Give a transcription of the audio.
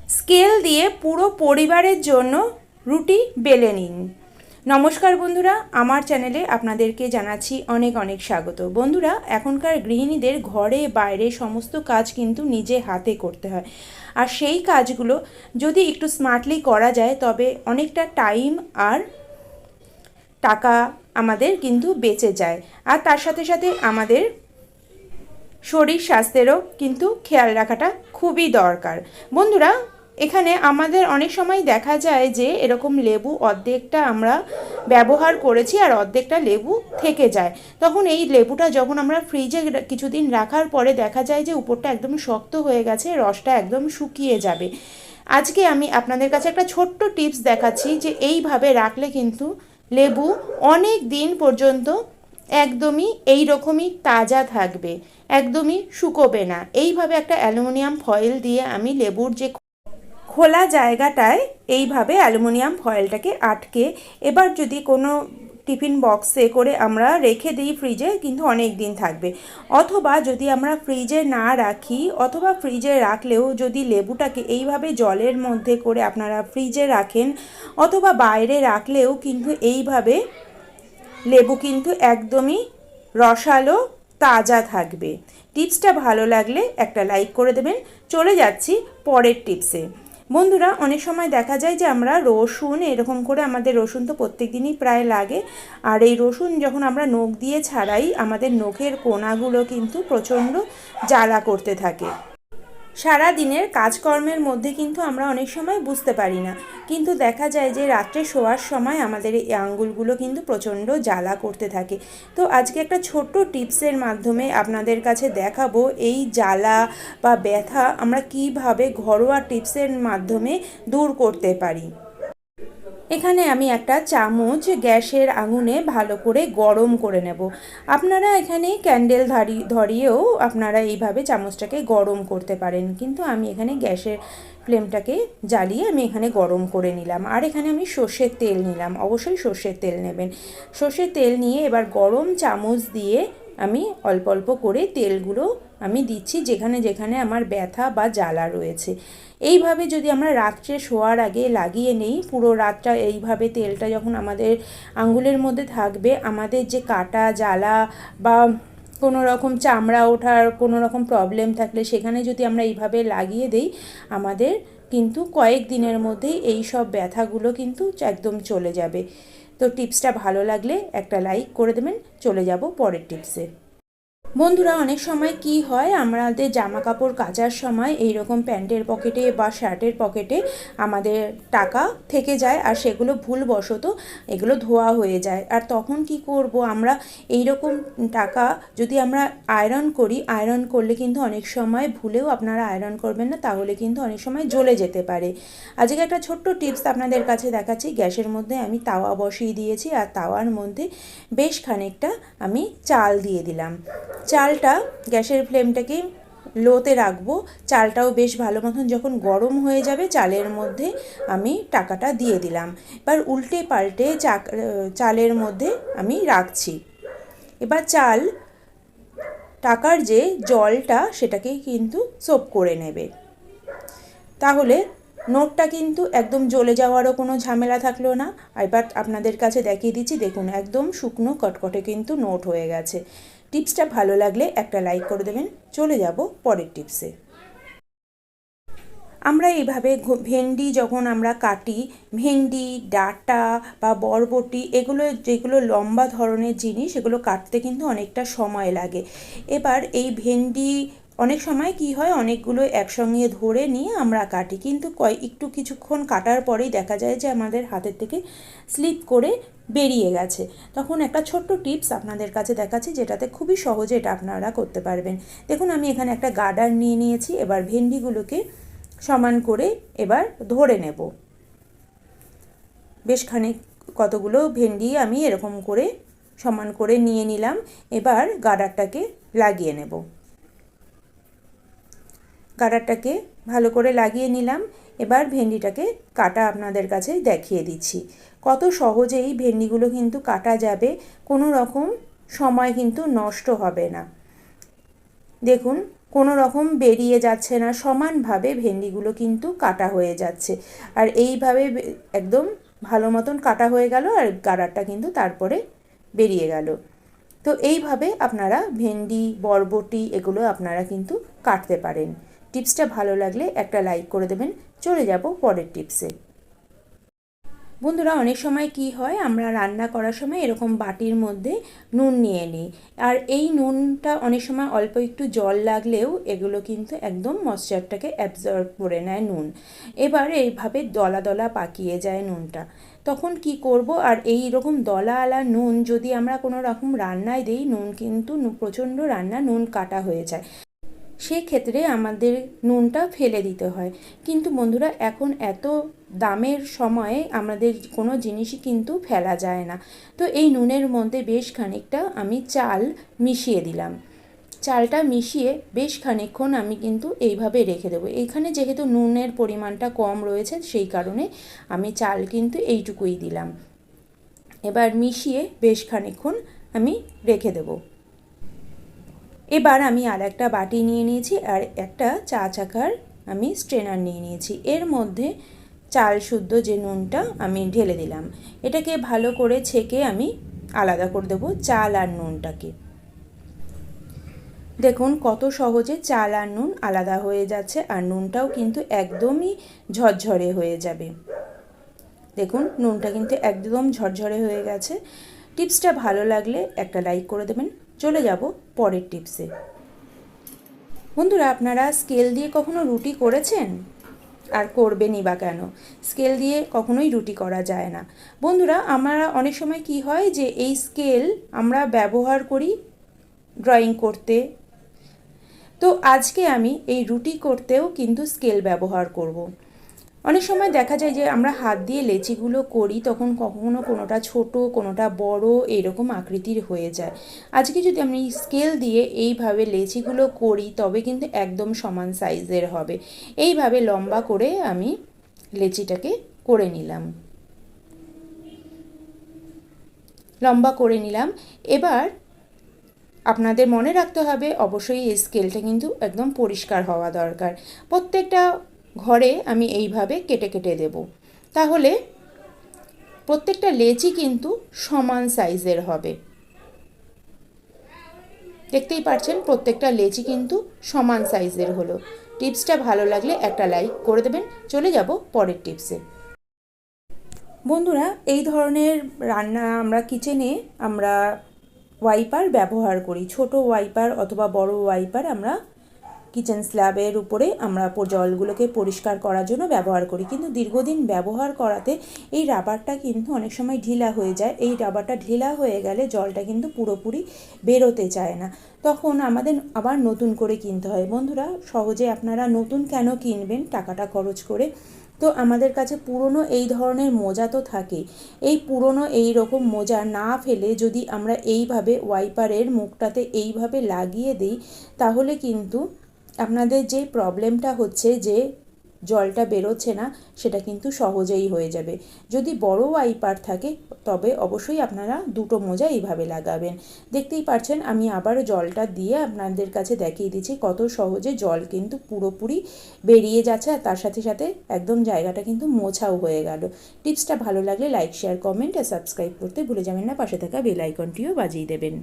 Scale দিয়ে পুরো পরিবারের জন্য রুটি বেলে নিন। নমস্কার বন্ধুরা, আমার চ্যানেলে আপনাদেরকে জানাচ্ছি অনেক অনেক স্বাগত। বন্ধুরা, এখনকার গৃহিণীদের ঘরে বাইরে সমস্ত কাজ কিন্তু নিজে হাতে করতে হয়, আর সেই কাজগুলো যদি একটু স্মার্টলি করা যায় তবে অনেকটা টাইম আর টাকা আমাদের কিন্তু বেঁচে যায়, আর তার সাথে সাথে আমাদের শরীর স্বাস্থ্যেরও কিন্তু খেয়াল রাখাটা খুবই দরকার। বন্ধুরা, এখানে আমাদের অনেক সময় দেখা যায় যে এরকম লেবু অর্ধেকটা আমরা ব্যবহার করেছি আর অর্ধেকটা লেবু থেকে যায়। তখন এই লেবুটা যখন আমরা ফ্রিজে কিছুদিন রাখার পরে দেখা যায় যে উপরটা একদম শক্ত হয়ে গেছে, রসটা একদম শুকিয়ে যাবে। আজকে আমি আপনাদের কাছে একটা ছোট্ট টিপস দেখাচ্ছি যে এইভাবে রাখলে কিন্তু লেবু অনেক দিন পর্যন্ত একদমই এই রকমই তাজা থাকবে, একদমই শুকোবে না। এইভাবে একটা অ্যালুমিনিয়াম ফয়েল দিয়ে আমি লেবুর যে খোলা জায়গাটায় এইভাবে অ্যালুমিনিয়াম ফয়েলটাকে আটকে এবার যদি কোনো টিফিন বক্সে করে আমরা রেখে দিই ফ্রিজে, কিন্তু অনেক দিন থাকবে। অথবা যদি আমরা ফ্রিজে না রাখি, অথবা ফ্রিজে রাখলেও যদি লেবুটাকে এইভাবে জলের মধ্যে করে আপনারা ফ্রিজে রাখেন, অথবা বাইরে রাখলেও কিন্তু এইভাবে লেবু কিন্তু একদমই রসালো তাজা থাকবে। টিপসটা ভালো লাগলে একটা লাইক করে দেবেন। চলে যাচ্ছি পরের টিপসে। বন্ধুরা, অনেক সময় দেখা যায় যে আমরা রসুন এরকম করে, আমাদের রসুন তো প্রত্যেক দিনই প্রায় লাগে, আর এই রসুন যখন আমরা নখ দিয়ে ছাড়াই আমাদের নখের কোনাগুলো কিন্তু প্রচণ্ড জ্বালা করতে থাকে। সারা দিনের কাজকর্মের মধ্যে কিন্তু আমরা অনেক সময় বুঝতে পারি না, কিন্তু দেখা যায় যে রাত্রে শোয়ার সময় আমাদের এই আঙ্গুলগুলো কিন্তু প্রচণ্ড জ্বালা করতে থাকে। তো আজকে একটা ছোট্ট টিপসের মাধ্যমে আপনাদের কাছে দেখাবো এই জ্বালা বা ব্যথা আমরা কিভাবে ঘরোয়া টিপসের মাধ্যমে দূর করতে পারি। এখানে আমি একটা চামচ গ্যাসের আগুনে ভালো করে গরম করে নেব। আপনারা এখানে ক্যান্ডেল ধরিয়েও আপনারা এইভাবে চামচটাকে গরম করতে পারেন, কিন্তু আমি এখানে গ্যাসের ফ্লেমটাকে জ্বালিয়ে আমি এখানে গরম করে নিলাম। আর এখানে আমি সর্ষের তেল নিলাম, অবশ্যই সর্ষের তেল নেবেন। সর্ষের তেল নিয়ে এবার গরম চামচ দিয়ে আমি অল্প অল্প করে তেলগুলো আমি দিচ্ছি যেখানে যেখানে আমার ব্যথা বা জ্বালা রয়েছে। এইভাবে যদি আমরা রাত্রে শোয়ার আগে লাগিয়ে নেই, পুরো রাতটা এইভাবে তেলটা যখন আমাদের আঙ্গুলের মধ্যে থাকবে, আমাদের যে কাটা জ্বালা বা কোনো রকম চামড়া ওঠার কোনো রকম প্রবলেম থাকলে সেখানে যদি আমরা এইভাবে লাগিয়ে দেই, আমাদের কিন্তু কয়েক দিনের মধ্যেই এই সব ব্যথাগুলো কিন্তু একদম চলে যাবে। তো টিপসটা ভালো লাগলে একটা লাইক করে দেবেন। চলে যাব পরের টিপসে। বন্ধুরা, অনেক সময় কি হয়, আমাদের জামা কাপড় কাচার সময় এই রকম প্যান্টের পকেটে বা শার্টের পকেটে আমাদের টাকা থেকে যায়, আর সেগুলো ভুলবশত এগুলো ধোয়া হয়ে যায়। আর তখন কি করব, আমরা এই রকম টাকা যদি আমরা আয়রন করি, আয়রন করলে কিন্তু অনেক সময় ভুলেও আপনারা আয়রন করবেন না, তাহলে কিন্তু অনেক সময় জ্বলে যেতে পারে। আজকে একটা ছোট্ট টিপস আপনাদের কাছে দেখাচ্ছি। গ্যাসের মধ্যে আমি তাওয়া বসিয়ে দিয়েছি, আর তাওয়ার মধ্যে বেশ খানিকটা আমি চাল দিয়ে দিলাম। চালটা গ্যাসের ফ্লেমটাকে লোতে রাখবো। চালটাও বেশ ভালো মতন যখন গরম হয়ে যাবে, চালের মধ্যে আমি টাকাটা দিয়ে দিলাম। এবার উল্টে পাল্টে চালের মধ্যে আমি রাখছি। এবার টাকার যে জলটা সেটাকে কিন্তু সোপ করে নেবে, তাহলে নোটটা কিন্তু একদম জ্বলে যাওয়ারও কোনো ঝামেলা থাকলো না। এবার আপনাদের কাছে দেখিয়ে দিচ্ছি, দেখুন একদম শুকনো কটকটে কিন্তু নোট হয়ে গেছে। টিপসটা ভালো লাগলে একটা লাইক করে দেবেন। চলে যাব পরের টিপসে। আমরা এইভাবে ভেন্ডি যখন আমরা কাটি, ভেন্ডি, ডাঁটা বা বরবটি, এগুলো যেগুলো লম্বা ধরনের জিনিস, এগুলো কাটতে কিন্তু অনেকটা সময় লাগে। এবার এই ভেন্ডি অনেক সময় কি হয়, অনেকগুলো একসঙ্গে ধরে নিয়ে আমরা কাটি, কিন্তু কিছুক্ষণ কাটার পরেই দেখা যায় যে আমাদের হাতের থেকে স্লিপ করে বেরিয়ে গেছে। তখন একটা ছোট্ট টিপস আপনাদের কাছে দেখাচ্ছি, যেটাতে খুবই সহজে এটা আপনারা করতে পারবেন। দেখুন, আমি এখানে একটা গার্ডার নিয়ে নিয়েছি। এবার ভেন্ডিগুলোকে সমান করে এবার ধরে নেব। বেশ কতগুলো ভেন্ডি আমি এরকম করে সমান করে নিয়ে নিলাম। এবার গার্ডারটাকে লাগিয়ে নেব। গার্ডারটাকে ভালো করে লাগিয়ে নিলাম। এবার ভেন্ডিটাকে কাটা আপনাদের কাছে দেখিয়ে দিচ্ছি। কত সহজেই ভেন্ডিগুলো কিন্তু কাটা যাবে, কোনো রকম সময় কিন্তু নষ্ট হবে না। দেখুন, কোনো রকম বেরিয়ে যাচ্ছে না, সমানভাবে ভেন্ডিগুলো কিন্তু কাটা হয়ে যাচ্ছে। আর এইভাবে একদম ভালো মতন কাটা হয়ে গেল আর গাড়ারটা কিন্তু তারপরে বেরিয়ে গেল। তো এইভাবে আপনারা ভেন্ডি, বরবটি এগুলো আপনারা কিন্তু কাটতে পারেন। টিপসটা ভালো লাগলে একটা লাইক করে দেবেন। চলে যাব পরের টিপসে। বন্ধুরা, অনেক সময় কি হয়, আমরা রান্না করার সময় এরকম বাটির মধ্যে নুন নিয়ে নিই, আর এই নুনটা অনেক সময় অল্প একটু জল লাগলেও এগুলো কিন্তু একদম ময়েশ্চারটাকে অ্যাবজর্ব করে নেয় নুন। এবার এইভাবে দলা দলা পাকিয়ে যায় নুনটা। তখন কি করব, আর এই রকম দলা আলা নুন যদি আমরা কোনো রকম রান্নায় দিই, নুন কিন্তু প্রচণ্ড রান্না নুন কাটা হয়ে যায়, সেক্ষেত্রে আমাদের নুনটা ফেলে দিতে হয়। কিন্তু বন্ধুরা, এখন এত দামের সময়ে আমাদের কোনো জিনিসই কিন্তু ফেলা যায় না। তো এই নুনের মধ্যে বেশ খানিকটা আমি চাল মিশিয়ে দিলাম। চালটা মিশিয়ে বেশ খানিকক্ষণ আমি কিন্তু এইভাবে রেখে দেবো। এইখানে যেহেতু নুনের পরিমাণটা কম রয়েছে, সেই কারণে আমি চাল কিন্তু এইটুকুই দিলাম। এবার মিশিয়ে বেশ খানিকক্ষণ আমি রেখে দেবো। এবার আমি আর একটা বাটি নিয়ে নিয়েছি, আর একটা চা চাকার আমি স্ট্রেনার নিয়ে নিয়েছি। এর মধ্যে চাল শুদ্ধ যে নুনটা আমি ঢেলে দিলাম। এটাকে ভালো করে ছেঁকে আমি আলাদা করে দেবো চাল আর নুনটাকে। দেখুন কত সহজে চাল আর নুন আলাদা হয়ে যাচ্ছে, আর নুনটাও কিন্তু একদমই ঝরঝরে হয়ে যাবে। দেখুন নুনটা কিন্তু একদম ঝরঝরে হয়ে গেছে। টিপসটা ভালো লাগলে একটা লাইক করে দেবেন। চলে যাব পরের টিপসে। বন্ধুরা, আপনারা স্কেল দিয়ে কখনো রুটি করেছেন? আর করবেনই বা কেন? স্কেল দিয়ে কখনোই রুটি করা যায় না। বন্ধুরা, আমরা অনেক সময় কি হয় যে এই স্কেল আমরা ব্যবহার করি ড্রয়িং করতে। তো আজকে আমি এই রুটি করতেও কিন্তু স্কেল ব্যবহার করব। অনেক সময় দেখা যায় যে আমরা হাত দিয়ে লেচিগুলো করি, তখন কখনো কোনোটা ছোট, কোনোটা বড় এরকম আকৃতির হয়ে যায়। আজকে যদি আমি স্কেল দিয়ে এইভাবে লেচিগুলো করি, তবে কিন্তু একদম সমান সাইজের হবে। এইভাবে লম্বা করে আমি লেচিটাকে করে নিলাম, লম্বা করে নিলাম। এবার আপনাদের মনে রাখতে হবে, অবশ্যই এই স্কেলটা কিন্তু একদম পরিষ্কার হওয়া দরকার। প্রত্যেকটা ঘরে আমি এইভাবে কেটে কেটে দেব, তাহলে প্রত্যেকটা লেচি কিন্তু সমান সাইজের হবে। দেখতেই পাচ্ছেন প্রত্যেকটা লেচি কিন্তু সমান সাইজের হলো। টিপসটা ভালো লাগলে একটা লাইক করে দেবেন। চলে যাব পরের টিপসে। বন্ধুরা, এই ধরনের রান্না আমরা কিচেনে আমরা ওয়াইপার ব্যবহার করি। ছোট ওয়াইপার অথবা বড় ওয়াইপার আমরা কিচেন স্ল্যাবের উপরে আমরা জলগুলোকে পরিষ্কার করার জন্য ব্যবহার করি। কিন্তু দীর্ঘদিন ব্যবহার করাতে এই রাবারটা কিন্তু অনেক সময় ঢিলা হয়ে যায়। এই রাবারটা ঢিলা হয়ে গেলে জলটা কিন্তু পুরোপুরি বেরোতে চায় না, তখন আমাদের আবার নতুন করে কিনতে হয়। বন্ধুরা, সহজে আপনারা নতুন কেন কিনবেন টাকাটা খরচ করে? তো আমাদের কাছে পুরনো এই ধরনের মোজা তো থাকে। এই পুরনো এই রকম মোজা না ফেলে যদি আমরা এইভাবে ওয়াইপারের মুখটাতে এইভাবে লাগিয়ে দিই, তাহলে কিন্তু আপনাদের যে প্রবলেমটা হচ্ছে যে জলটা বেরোচ্ছে না, সেটা কিন্তু সহজেই হয়ে যাবে। যদি বড় ওয়াইপার থাকে, তবে অবশ্যই আপনারা দুটো মোজা এইভাবে লাগাবেন। দেখতেই পাচ্ছেন আমি আবার জলটা দিয়ে আপনাদের কাছে দেখিয়ে দিচ্ছি কত সহজে জল কিন্তু পুরোপুরি বেরিয়ে যাচ্ছে, আর তার সাথে সাথে একদম জায়গাটা কিন্তু মোছাও হয়ে গেল। টিপসটা ভালো লাগলে লাইক, শেয়ার, কমেন্ট আর সাবস্ক্রাইব করতে ভুলে যাবেন না। পাশে থাকা বেল আইকনটিও বাজিয়ে দেবেন।